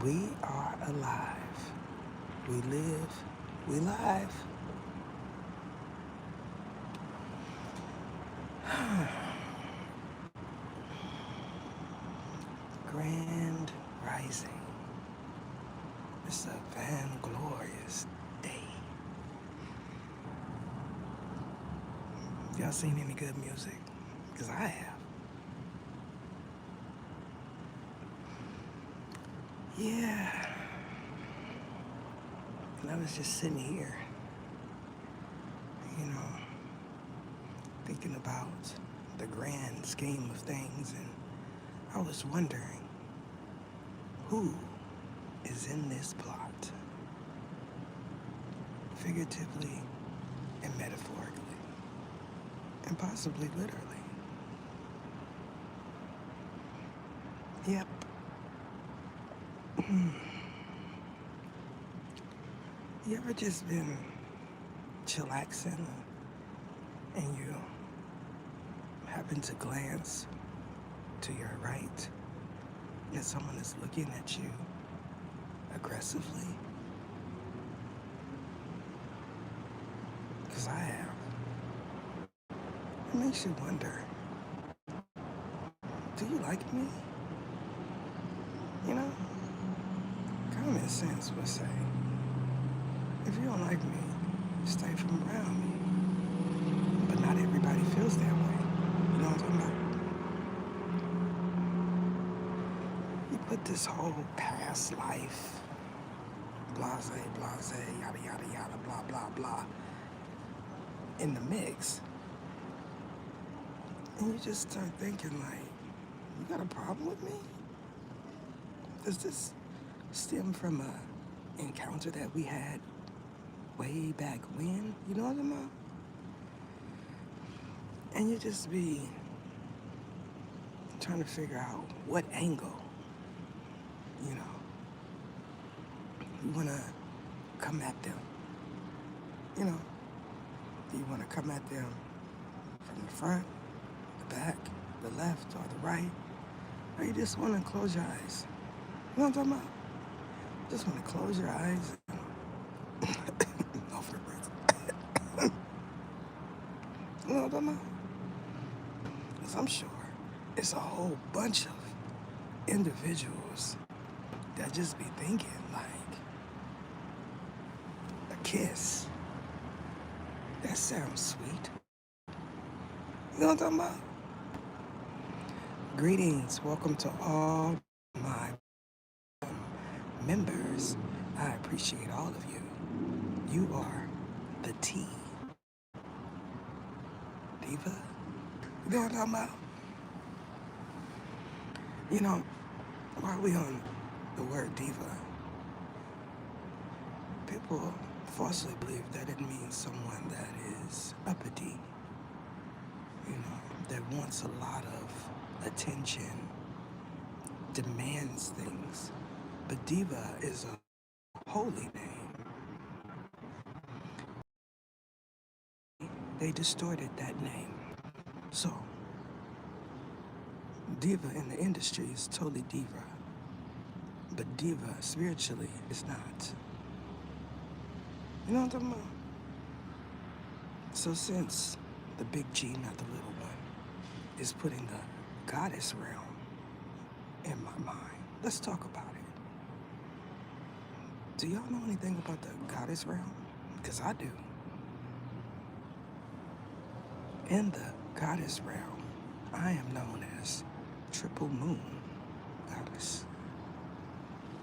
We are alive. We live. We live. Grand rising. It's a glorious day. Y'all seen any good music? Because I have. Yeah. And I was just sitting here, you know, thinking about the grand scheme of things, and I was wondering who is in this plot, figuratively and metaphorically, and possibly literally. Yep. You ever just been chillaxing and you happen to glance to your right and someone is looking at you aggressively? Because I have. It makes you wonder, do you like me? You know, common sense would say, if you don't like me, stay from around me. But not everybody feels that way. You know what I'm talking about? You put this whole past life, blase, yada, yada, yada, blah, blah, blah, in the mix. And you just start thinking like, you got a problem with me? Does this stem from a encounter that we had way back when? You know what I'm about? And you just be trying to figure out what angle, you know, you want to come at them. You know, do you want to come at them from the front, the back, the left, or the right? Or you just want to close your eyes? You know what I'm talking about? Just want to close your eyes and go for the breath. You know what I'm talking about? Because I'm sure it's a whole bunch of individuals that just be thinking like, a kiss, that sounds sweet. You know what I'm talking about? Greetings, welcome to all my members. I appreciate all of you. You are the T. Diva. You know what I'm talking about? You know, while we on the word diva, people falsely believe that it means someone that is uppity, you know, that wants a lot of attention, demands things. But diva is a holy name. They distorted that name. So, diva in the industry is totally diva. But diva spiritually is not. You know what I'm talking about? So since the big G, not the little one, is putting the goddess realm in my mind, let's talk about it. Do y'all know anything about the goddess realm? Because I do. In the goddess realm, I am known as Triple Moon Goddess.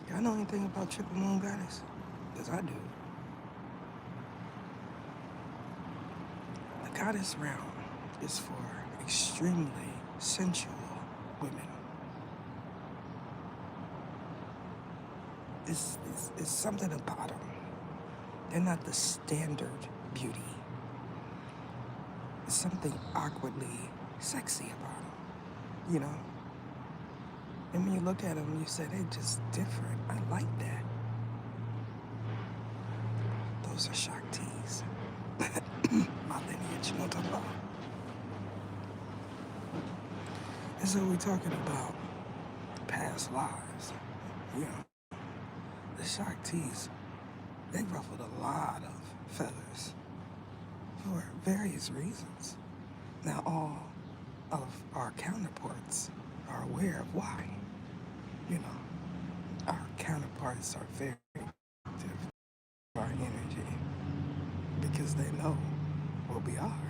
Y'all know anything about Triple Moon Goddess? Because I do. The goddess realm is for extremely sensual women. It's something about them. They're not the standard beauty. There's something awkwardly sexy about them, you know? And when you look at them, you say, they're just different. I like that. Those are Shaktis. My lineage, you know what I'm talking about? And so we're talking about past lives, you know? the Shaktis, they ruffled a lot of feathers for various reasons. Now, all of our counterparts are aware of why. You know, our counterparts are very active with our energy because they know what we are.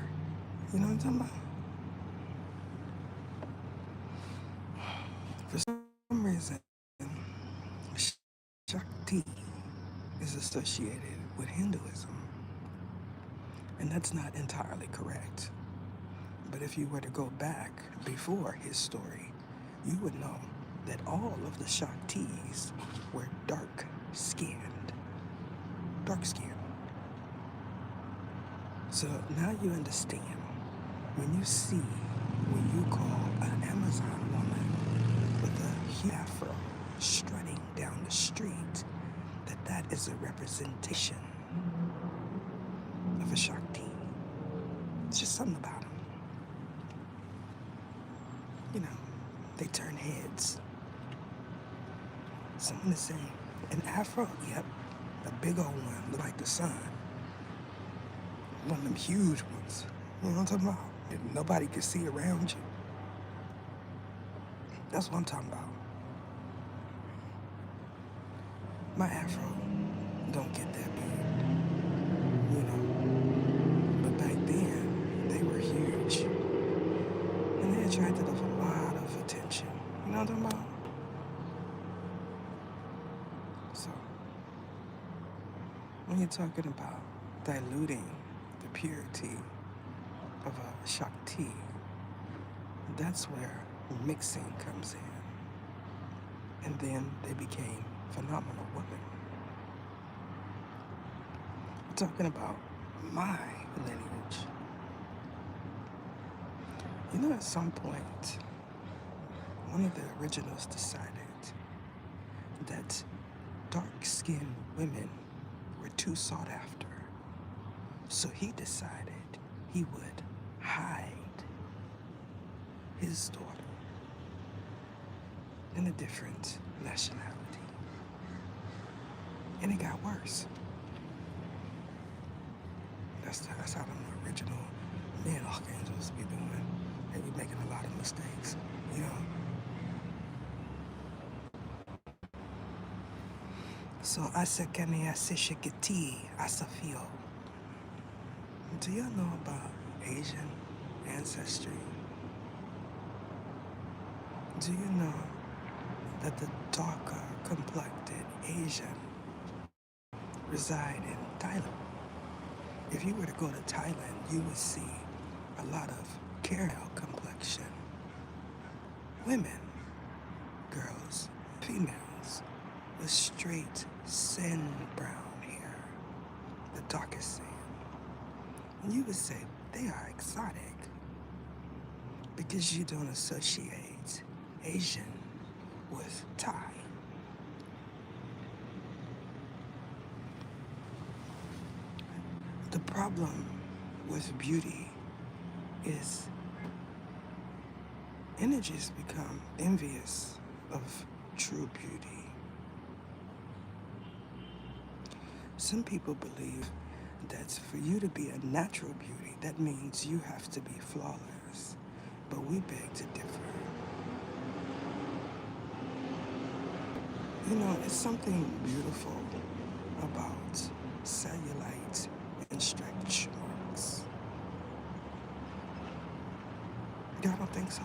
You know what I'm talking about? For some reason, Shakti is associated with Hinduism, and that's not entirely correct. But if you were to go back before his story, you would know that all of the Shaktis were dark-skinned. Dark-skinned. So now you understand. When you see what you call an Amazon woman with a huge afro strutting down the street, that is a representation of a Shakti. It's just something about them. You know, they turn heads. Someone is saying, an afro? Yep, a big old one, look like the sun. One of them huge ones. You know what I'm talking about? That nobody can see around you. That's what I'm talking about. My afro don't get that big, you know. But back then, they were huge. And they attracted a lot of attention. You know what I'm talking about? So, when you're talking about diluting the purity of a Shakti, that's where mixing comes in. And then they became phenomenal women. I'm talking about my lineage. You know, at some point, one of the originals decided that dark-skinned women were too sought after. So he decided he would hide his daughter in a different nationality. And it got worse. That's how the original men archangels be doing. They be making a lot of mistakes, you know. So Asakane Asishikiti Asafio. Do y'all know about Asian ancestry? Do you know that the darker complected Asian reside in Thailand? If you were to go to Thailand, you would see a lot of caramel complexion. Women, girls, females with straight sand brown hair, the darkest sand. And you would say they are exotic because you don't associate Asian with Thai. The problem with beauty is energies become envious of true beauty. Some people believe that for you to be a natural beauty, that means you have to be flawless. But we beg to differ. You know, it's something beautiful about cellulite and stretch marks. Y'all don't think so?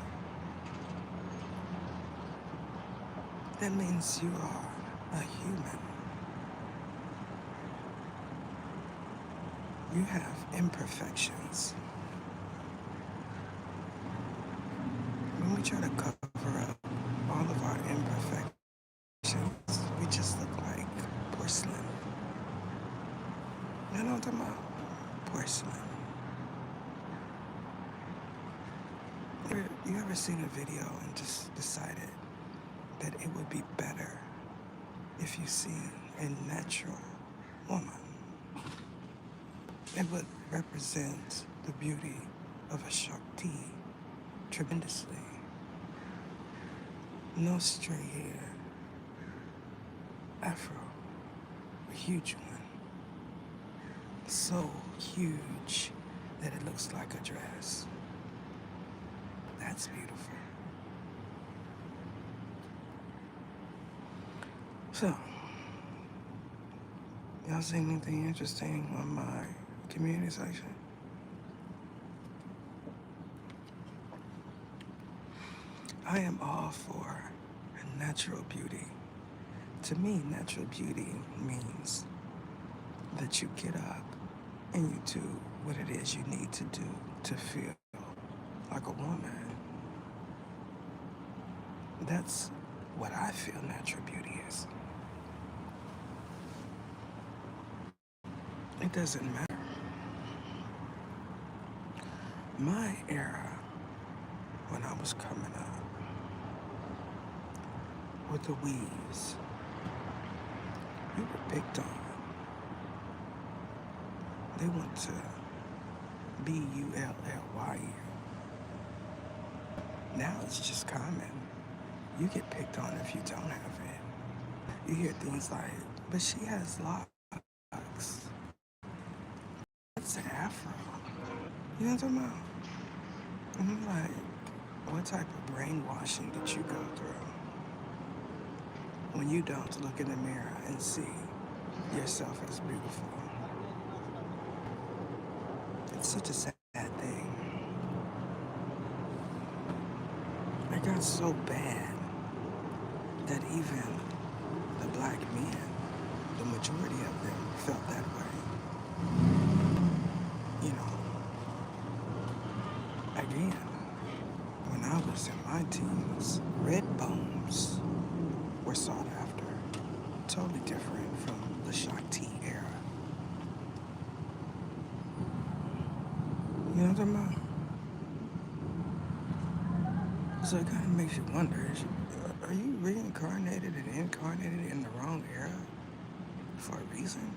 That means you are a human. You have imperfections. When we try to cover up all of our imperfections, we just look like porcelain. You know what I'm talking about? Porcelain. You ever seen a video and just decided that it would be better if you see a natural woman? It would represent the beauty of a Shakti tremendously. No stray hair, afro, a huge one. So huge that it looks like a dress. That's beautiful. So, y'all see anything interesting on my community section? I am all for natural beauty. To me, natural beauty means that you get up and you do what it is you need to do to feel like a woman. That's what I feel natural beauty is. It doesn't matter. My era, when I was coming up, with the weaves, we were picked on. They went to BULLYU. Now it's just common. You get picked on if you don't have it. You hear things like, but she has locks. That's an afro. You know what I'm talking about? And I'm like, what type of brainwashing did you go through when you don't look in the mirror and see yourself as beautiful? It's such a sad thing. It got so bad that even the black men, the majority of them, felt that way. You know, again, when I was in my teens, red bones were sought after. Totally different from the Shakti era. You know what I'm talking about? So it kind of makes you wonder, are you reincarnated and incarnated in the wrong era for a reason?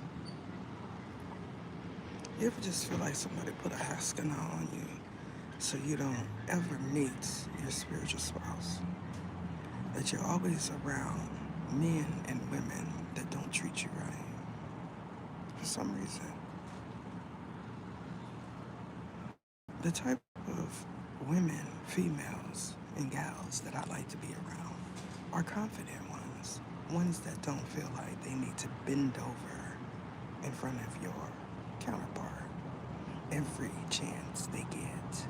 You ever just feel like somebody put a Haskell on you so you don't ever meet your spiritual spouse? That you're always around men and women that don't treat you right for some reason. The type of women, females, and gals that I like to be around are confident ones that don't feel like they need to bend over in front of your counterpart every chance they get.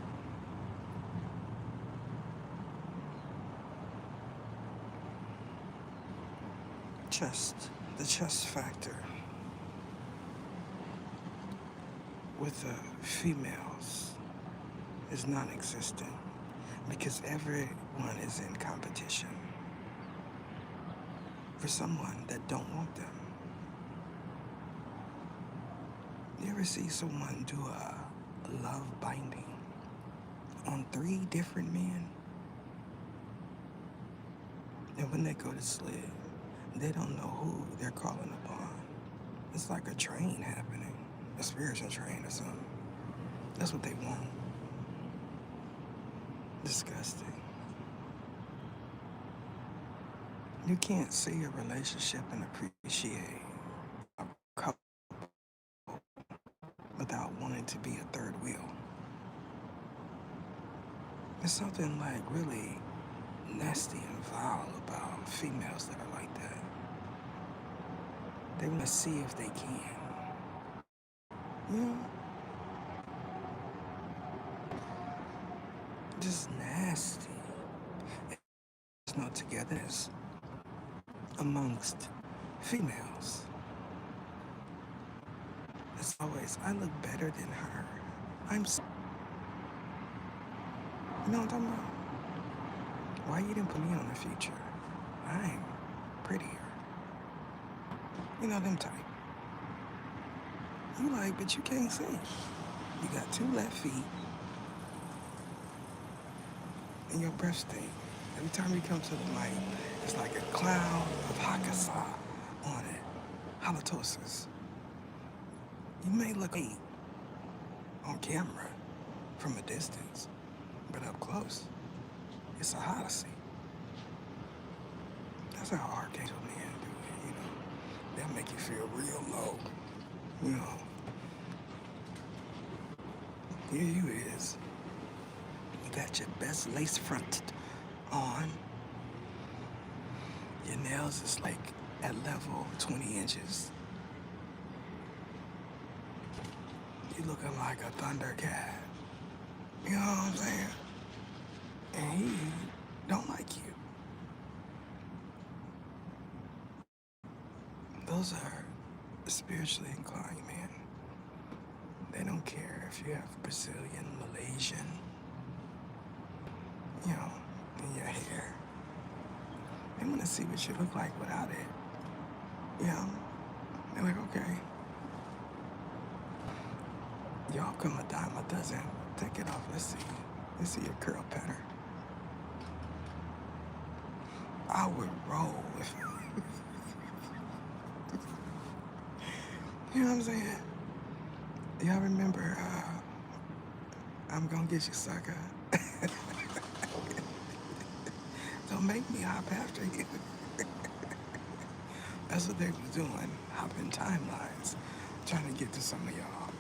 The trust factor with the females is non-existent because everyone is in competition for someone that don't want them. You ever see someone do a love binding on 3 different men? And when they go to sleep, they don't know who they're calling upon. It's like a train happening, a spiritual train or something. That's what they want. Disgusting. You can't see a relationship and appreciate a couple without wanting to be a third wheel. There's something like really nasty and vile about females that are like that. They want to see if they can. You know? Just nasty. There's no togetherness amongst females. It's always, I look better than her. You know what I'm talking about? Why you didn't put me on the future? I'm prettier. You know them type. You like, but you can't sing. You got 2 left feet. And your breath stink. Every time you come to the light, it's like a cloud of Hakasa on it. Halitosis. You may look great on camera from a distance, but up close, it's a Odyssey. That's how Archangel men do it, you know. They'll make you feel real low. You know, here you is. You got your best lace front on. Your nails is like at level 20 inches. You looking like a Thundercat. You know what I'm saying? And he don't like you. Those are spiritually inclined men. They don't care if you have Brazilian, Malaysian, you know, in your hair. They want to see what you look like without it. You know? They're like, okay, y'all come a dime a dozen. Take it off. Let's see. Let's see your curl pattern. I would roll if you know what I'm saying? Y'all remember I'm gonna get you, sucker. Don't make me hop after you. That's what they was doing, hopping timelines, trying to get to some of y'all.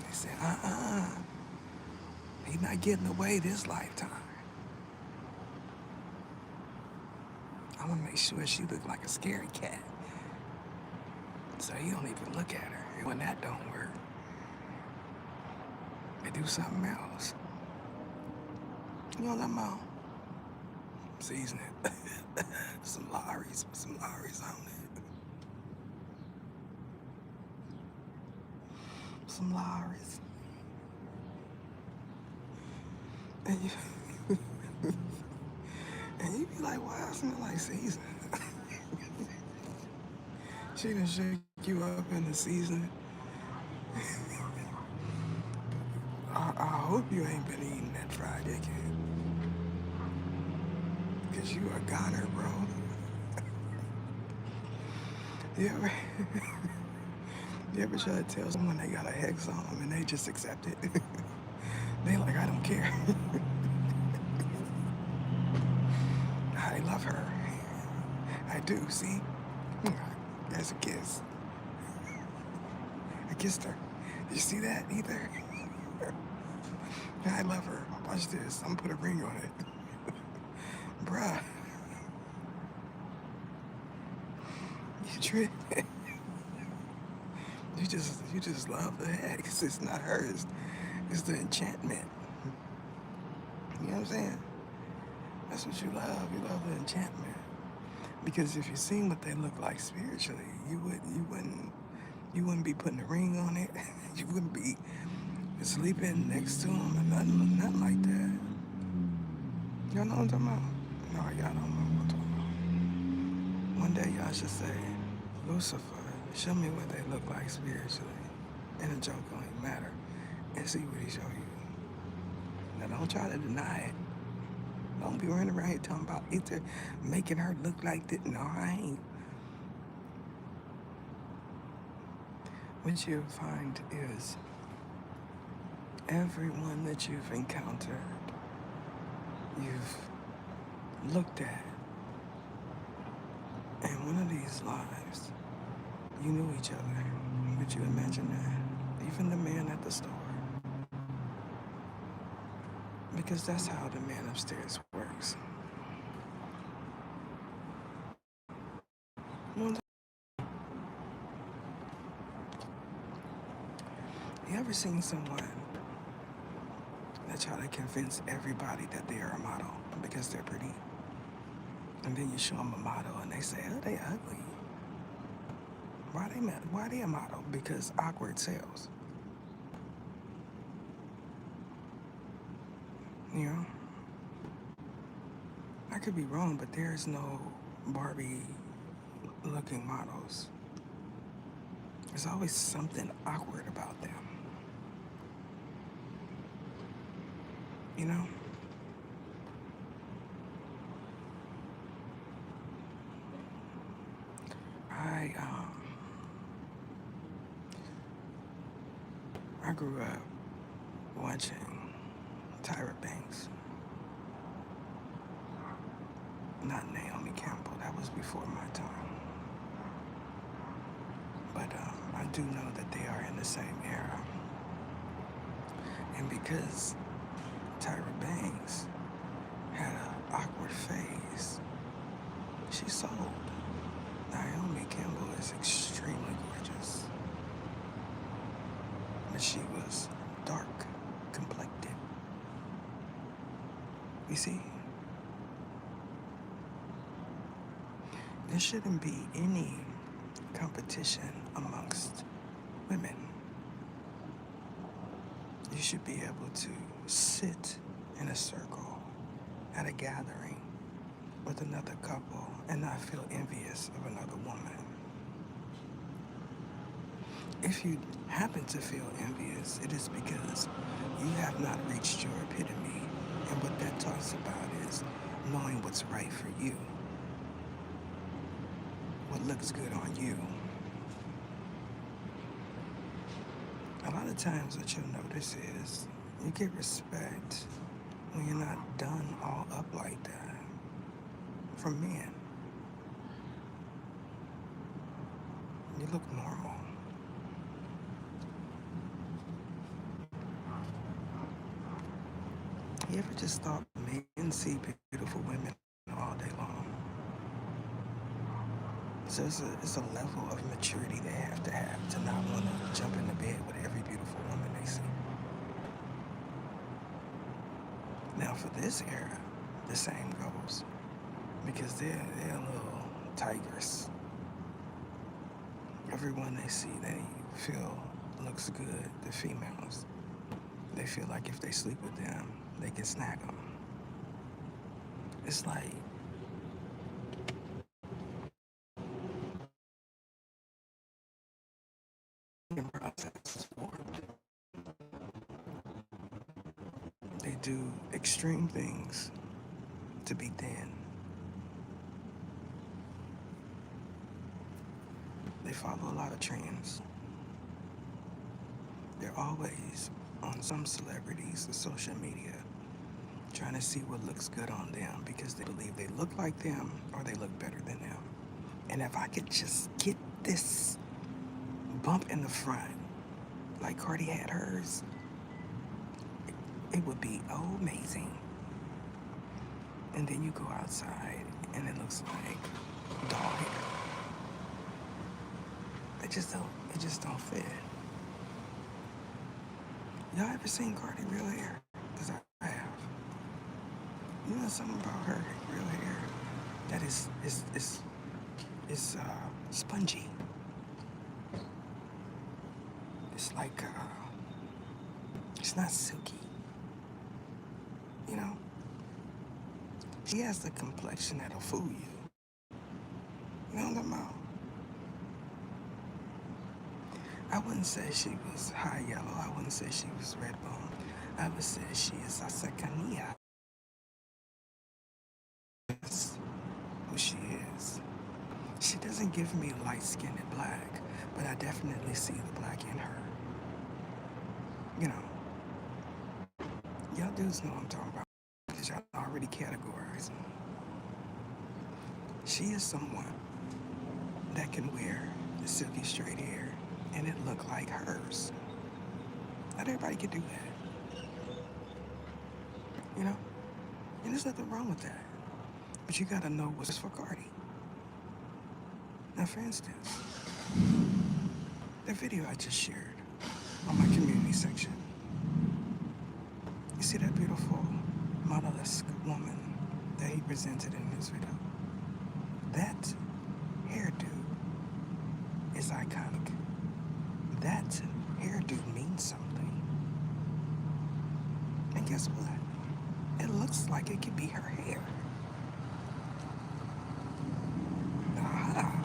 They said, he's not getting away this lifetime. I'm gonna make sure she look like a scary cat. So you don't even look at her. And when that don't work, they do something else. You know what I'm about? Season it. Some Lawry's on it. Some Lawry's. And you, and you be like, why I smell like season? She done shake you up in the season. I hope you ain't been eating that fried chicken. Cause you a goner, bro. You ever, you ever try to tell someone they got a hex on them and they just accept it? They like, I don't care. I love her. I do, see? There's a kiss. I kissed her. You see that either? I love her. Watch this. I'm gonna put a ring on it. Bruh. You trip. You just love the hex. It's not hers. It's the enchantment. You know what I'm saying? That's what you love. You love the enchantment. Because if you seen what they look like spiritually, you wouldn't be putting a ring on it. You wouldn't be sleeping next to them or nothing like that. Y'all know what I'm talking about? No, y'all don't know what I'm talking about. One day y'all should say, Lucifer, show me what they look like spiritually. And the joke don't even matter. And see what he show you. Now don't try to deny it. Don't be running around here talking about either making her look like this. No, I ain't. What you'll find is everyone that you've encountered, you've looked at, in one of these lives, you knew each other. Would you imagine that? Even the man at the store. Because that's how the man upstairs works. Well, you ever seen someone that try to convince everybody that they are a model because they're pretty? And then you show them a model and they say, oh, they ugly. Why they a model? Because awkward sells. You know? I could be wrong, but there's no Barbie looking models. There's always something awkward about them. You know? I grew up watching Tyra Banks. Not Naomi Campbell. That was before my time. do know that they are in the same era. And because Tyra Banks had an awkward phase, she sold. Naomi Campbell is extremely gorgeous, but she was dark complected. You see, there shouldn't be any competition amongst women. You should be able to sit in a circle at a gathering with another couple and not feel envious of another woman. If you happen to feel envious, it is because you have not reached your epitome. And what that talks about is knowing what's right for you, what looks good on you. A lot of times what you'll notice is you get respect when you're not done all up like that from men. You look normal. You ever just thought men see beautiful women all day long? So it's a level of maturity they have to not want to jump into bed with every beautiful woman they see. Now for this era, the same goes. Because they're little tigers. Everyone they see, they feel looks good, the females. They feel like if they sleep with them, they can snag them. It's like the process is warped. They do extreme things to be thin. They follow a lot of trends. They're always on some celebrities' social media trying to see what looks good on them because they believe they look like them or they look better than them. And if I could just get this bump in the front, like Cardi had hers, it would be amazing. And then you go outside and it looks like dog hair. It just don't fit. Y'all ever seen Cardi real hair? Because I have. You know something about her real hair that is spongy. It's like it's not silky. You know? She has the complexion that'll fool you. You know what I'm talking about? I wouldn't say she was high yellow. I wouldn't say she was red bone. I would say she is Asakania. That's who she is. She doesn't give me light-skinned black, but I definitely see the black in her. You know, y'all dudes know what I'm talking about because y'all already categorized. She is someone that can wear the silky straight hair and it look like hers. Not everybody can do that. You know? And there's nothing wrong with that. But you gotta know what's for Cardi. Now, for instance, the video I just shared on my community section. You see that beautiful model-esque woman that he presented in his video? That hairdo is iconic. That hairdo means something. And guess what? It looks like it could be her hair. Aha.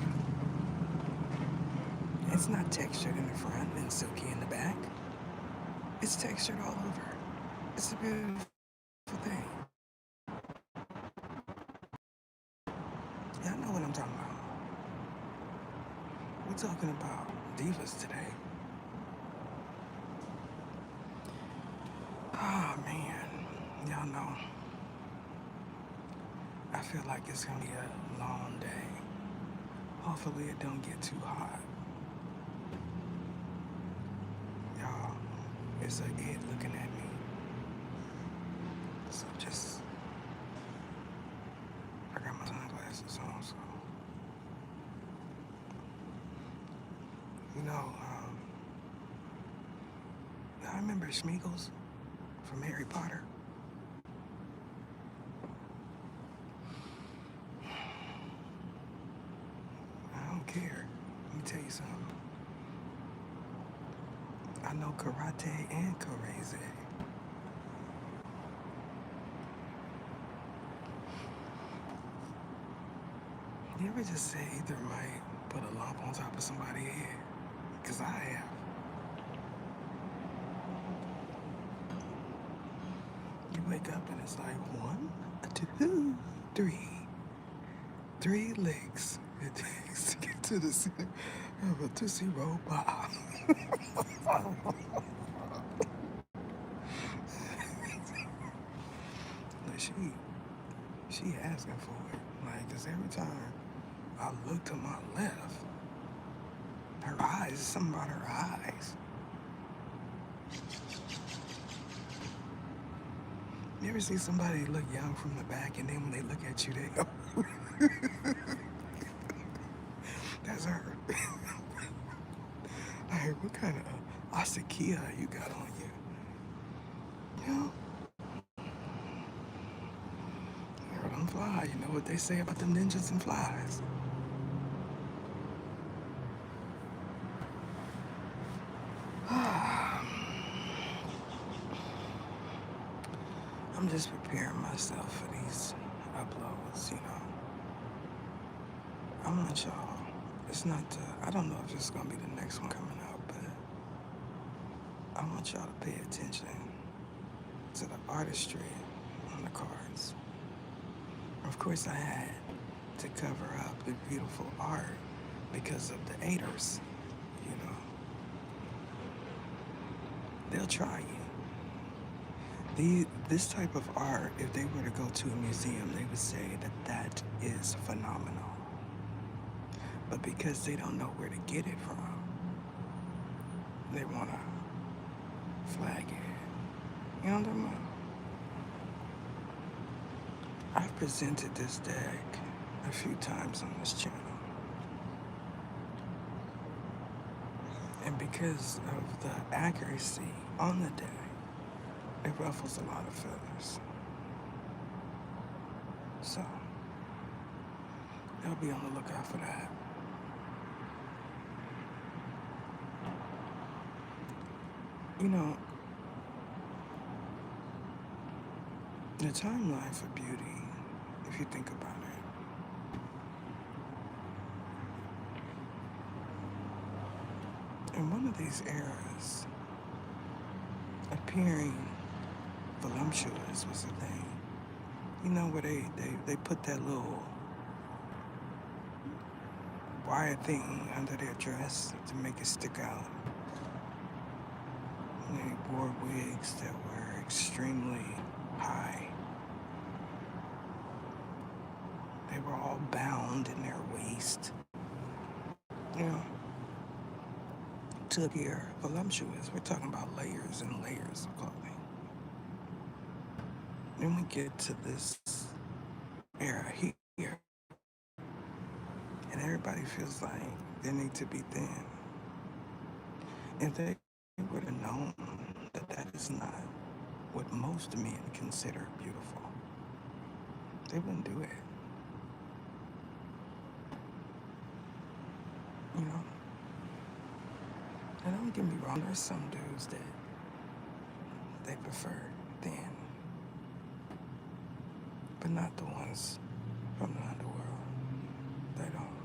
It's not textured in the front and silky in the back. It's textured all over. It's a beautiful thing. Y'all know what I'm talking about. We're talking about divas today. Oh, man. Y'all know. I feel like it's gonna be a long day. Hopefully it don't get too hot. there's a it looking at me. So just, I got my sunglasses on, so, you know, I remember Smeagol from Harry Potter. I don't care. Let me tell you something. I know karate and karate. You ever just say either might put a lump on top of somebody's head? Because I have. You wake up and it's like 1, 2, 3. 3 licks it takes to get to the center of a Tootsie Roll Pop. Like she asking for it. Like, cause every time I look to my left, her eyes, something about her eyes. You ever see somebody look young from the back and then when they look at you, they go, that's her. Like, what kind of Asakia you got on you? You know? Girl, don't fly. You know what they say about them ninjas and flies. I'm just preparing myself for these uploads, you know. I want y'all, it's not, I don't know if it's gonna be the next one coming out, but I want y'all to pay attention to the artistry on the cards. Of course, I had to cover up the beautiful art because of the haters, you know. They'll try you. This type of art, if they were to go to a museum, they would say that that is phenomenal. But because they don't know where to get it from, they want to flag it. You know what I'm talking about? I've presented this deck a few times on this channel. And because of the accuracy on the deck, it ruffles a lot of feathers. So, they'll be on the lookout for that. You know, the timeline for beauty, if you think about it, in one of these eras, appearing voluptuous was a thing. You know, where they put that little wire thing under their dress to make it stick out. And they wore wigs that were extremely high. They were all bound in their waist. You know, to appear voluptuous, we're talking about layers and layers of clothing. Then we get to this era here, and everybody feels like they need to be thin. If they would have known that that is not what most men consider beautiful, they wouldn't do it. You know? And don't get me wrong, there's some dudes that they prefer thin, but not the ones from the underworld. They don't.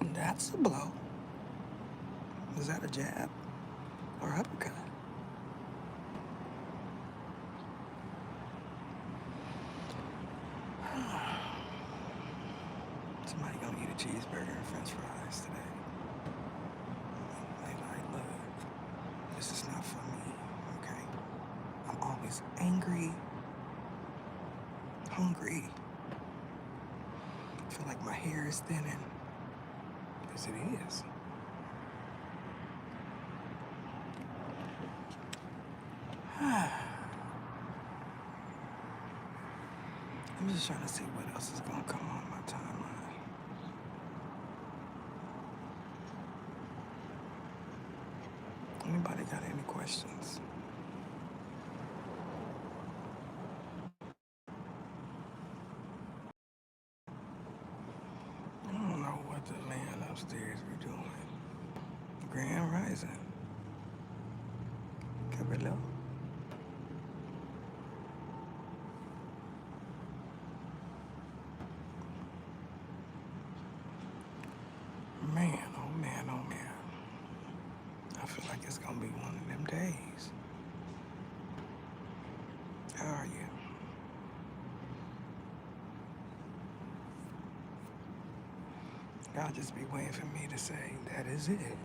And that's a blow. Is that a jab or uppercut? Somebody gonna eat a cheeseburger and french fries today. They like, look, this is not for me, okay? I'm always angry, hungry. I feel like my hair is thinning, because it is. I'm just trying to see what else is gonna come on my timeline. Anybody got any questions? I don't know what the man upstairs be doing. Grand Rising. Cabello. Man, oh man, oh man. I feel like it's gonna be one of them days. How are you? Y'all just be waiting for me to say, that is it.